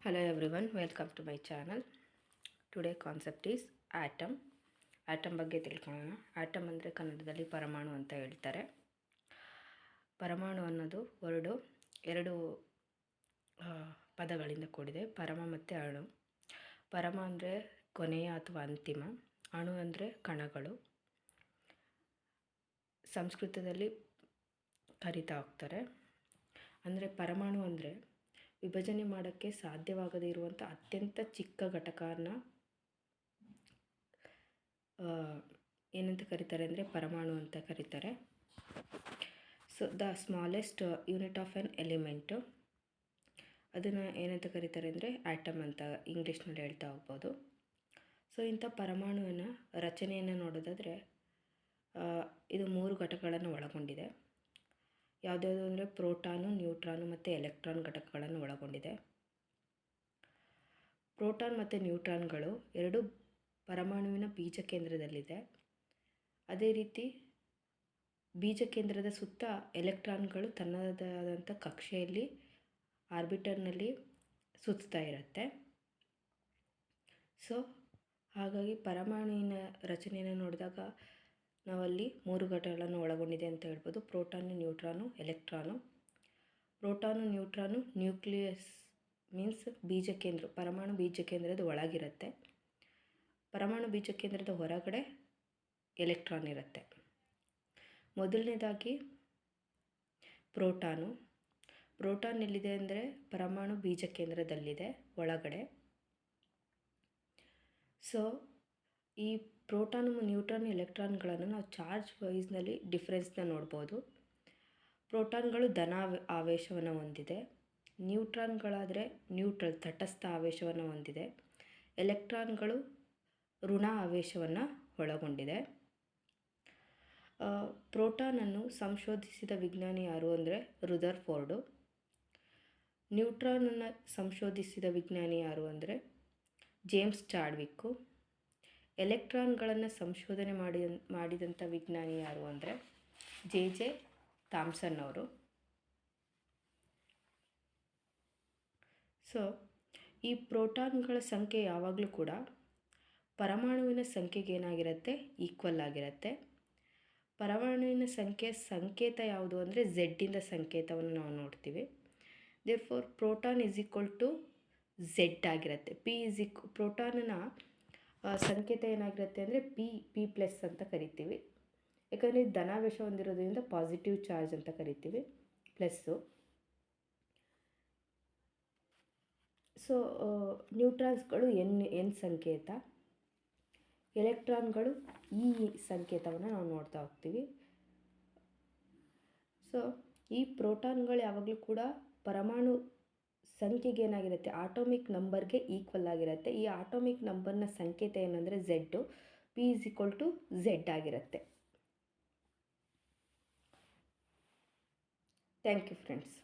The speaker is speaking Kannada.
Hello everyone, welcome to my channel. Today concept is atom. Atom ಬಗ್ಗೆ ತಿಳ್ಕೊಳ್ಳೋಣ. ಆಟಮ್ ಅಂದರೆ ಕನ್ನಡದಲ್ಲಿ ಪರಮಾಣು ಅಂತ ಹೇಳ್ತಾರೆ. ಪರಮಾಣು ಅನ್ನೋದು ಎರಡು ಪದಗಳಿಂದ ಕೂಡಿದೆ, ಪರಮ ಮತ್ತು ಅಣು. ಪರಮ ಅಂದರೆ ಕೊನೆಯ ಅಥವಾ ಅಂತಿಮ, ಅಣು ಅಂದರೆ ಕಣಗಳು. ಸಂಸ್ಕೃತದಲ್ಲಿ ಕರಿತಾ ಹೋಗ್ತಾರೆ. ಅಂದರೆ ಪರಮಾಣು ಅಂದರೆ ವಿಭಜನೆ ಮಾಡೋಕ್ಕೆ ಸಾಧ್ಯವಾಗದೇ ಇರುವಂಥ ಅತ್ಯಂತ ಚಿಕ್ಕ ಘಟಕನ ಏನಂತ ಕರೀತಾರೆ ಅಂದರೆ ಪರಮಾಣು ಅಂತ ಕರೀತಾರೆ. So the smallest unit of N element, ಅದನ್ನು ಏನಂತ ಕರೀತಾರೆ ಅಂದರೆ ಆಟಮ್ ಅಂತ ಇಂಗ್ಲೀಷ್ನಲ್ಲಿ ಹೇಳ್ತಾ ಹೋಗ್ಬೋದು. ಸೊ ಇಂಥ ಪರಮಾಣುವಿನ ರಚನೆಯನ್ನು ನೋಡೋದಾದರೆ ಇದು 3 ಘಟಕಗಳನ್ನು ಒಳಗೊಂಡಿದೆ. ಯಾವುದ್ಯಾವುದು ಅಂದರೆ ಪ್ರೋಟಾನು, ನ್ಯೂಟ್ರಾನು ಮತ್ತು ಎಲೆಕ್ಟ್ರಾನ್ ಘಟಕಗಳನ್ನು ಒಳಗೊಂಡಿದೆ. ಪ್ರೋಟಾನ್ ಮತ್ತು ನ್ಯೂಟ್ರಾನ್ಗಳು ಎರಡು ಪರಮಾಣುವಿನ ಬೀಜ ಕೇಂದ್ರದಲ್ಲಿದೆ. ಅದೇ ರೀತಿ ಬೀಜ ಕೇಂದ್ರದ ಸುತ್ತ ಎಲೆಕ್ಟ್ರಾನ್ಗಳು ತನ್ನದಾದಂಥ ಕಕ್ಷೆಯಲ್ಲಿ ಆರ್ಬಿಟರ್ನಲ್ಲಿ ಸುತ್ತಾ ಇರುತ್ತೆ. ಸೊ ಹಾಗಾಗಿ ಪರಮಾಣುವಿನ ರಚನೆಯನ್ನು ನೋಡಿದಾಗ ನಾವಲ್ಲಿ 3 ಘಟಕಗಳನ್ನು ಒಳಗೊಂಡಿದೆ ಅಂತ ಹೇಳ್ಬೋದು. Proton, neutron, electron. Proton, neutron nucleus means ಬೀಜ ಕೇಂದ್ರ, ಪರಮಾಣು ಬೀಜ ಕೇಂದ್ರದ ಒಳಗಿರುತ್ತೆ. ಪರಮಾಣು ಬೀಜ ಕೇಂದ್ರದ ಹೊರಗಡೆ ಎಲೆಕ್ಟ್ರಾನ್ ಇರುತ್ತೆ. ಮೊದಲನೇದಾಗಿ ಪ್ರೋಟಾನು. ಪ್ರೋಟಾನ್ ಎಲ್ಲಿದೆ ಅಂದರೆ ಪರಮಾಣು ಬೀಜ ಕೇಂದ್ರದಲ್ಲಿದೆ, ಒಳಗಡೆ. ಸೊ ಈ ಪ್ರೋಟಾನು, ನ್ಯೂಟ್ರಾನ್, ಎಲೆಕ್ಟ್ರಾನ್ಗಳನ್ನು ನಾವು ಚಾರ್ಜ್ ವೈಸ್ನಲ್ಲಿ ಡಿಫ್ರೆನ್ಸ್ನ ನೋಡ್ಬೋದು. ಪ್ರೋಟಾನ್ಗಳು ಧನ ಆವೇಶವನ್ನು ಹೊಂದಿದೆ. ನ್ಯೂಟ್ರಾನ್ಗಳಾದರೆ ನ್ಯೂಟ್ರಲ್, ತಟಸ್ಥ ಆವೇಶವನ್ನು ಹೊಂದಿದೆ. ಎಲೆಕ್ಟ್ರಾನ್ಗಳು ಋಣ ಆವೇಶವನ್ನು ಒಳಗೊಂಡಿದೆ. ಪ್ರೋಟಾನನ್ನು ಸಂಶೋಧಿಸಿದ ವಿಜ್ಞಾನಿ ಯಾರು ಅಂದರೆ ರುದರ್ಫೋರ್ಡು. ನ್ಯೂಟ್ರಾನನ್ನು ಸಂಶೋಧಿಸಿದ ವಿಜ್ಞಾನಿ ಯಾರು ಅಂದರೆ ಜೇಮ್ಸ್ ಚಾಡ್ವಿಕ್ಕು. ಎಲೆಕ್ಟ್ರಾನ್ಗಳನ್ನು ಸಂಶೋಧನೆ ಮಾಡಿದಂಥ ವಿಜ್ಞಾನಿ ಯಾರು ಅಂದರೆ ಜೆ ಥಾಮ್ಸನ್ ಅವರು. ಸೊ ಈ ಪ್ರೋಟಾನ್ಗಳ ಸಂಖ್ಯೆ ಯಾವಾಗಲೂ ಕೂಡ ಪರಮಾಣುವಿನ ಸಂಖ್ಯೆಗೆ ಏನಾಗಿರುತ್ತೆ, ಈಕ್ವಲ್ ಆಗಿರುತ್ತೆ. ಪರಮಾಣುವಿನ ಸಂಕೇತ ಯಾವುದು ಅಂದರೆ ಝೆಡ್ಡಿಂದ ಸಂಕೇತವನ್ನು ನಾವು ನೋಡ್ತೀವಿ. Therefore proton is equal to Z ಆಗಿರುತ್ತೆ. ಪ್ರೋಟಾನ್ನ ಸಂಕೇತ ಏನಾಗಿರುತ್ತೆ ಅಂದರೆ ಪಿ ಪ್ಲಸ್ ಅಂತ ಕರಿತೀವಿ. ಯಾಕಂದರೆ ಇದು ಧನಾವೇಶ ಹೊಂದಿರೋದ್ರಿಂದ ಪಾಸಿಟಿವ್ ಚಾರ್ಜ್ ಅಂತ ಕರಿತೀವಿ, ಪ್ಲಸ್ಸು. ಸೊ ನ್ಯೂಟ್ರಾನ್ಸ್ಗಳು ಎನ್ ಸಂಕೇತ, ಎಲೆಕ್ಟ್ರಾನ್ಗಳು ಈ ಸಂಕೇತವನ್ನು ನಾವು ನೋಡ್ತಾ ಹೋಗ್ತೀವಿ. ಸೊ ಈ ಪ್ರೋಟಾನ್ಗಳು ಯಾವಾಗಲೂ ಕೂಡ ಪರಮಾಣು ಸಂಖ್ಯೆಗೆ ಏನಾಗಿರುತ್ತೆ, ಆಟೋಮಿಕ್ ನಂಬರ್ಗೆ ಈಕ್ವಲ್ ಆಗಿರುತ್ತೆ. ಈ ಆಟೋಮಿಕ್ ನಂಬರ್ನ ಸಂಕೇತ ಏನಂದರೆ Z. P is equal to Z ಆಗಿರುತ್ತೆ. Thank you friends.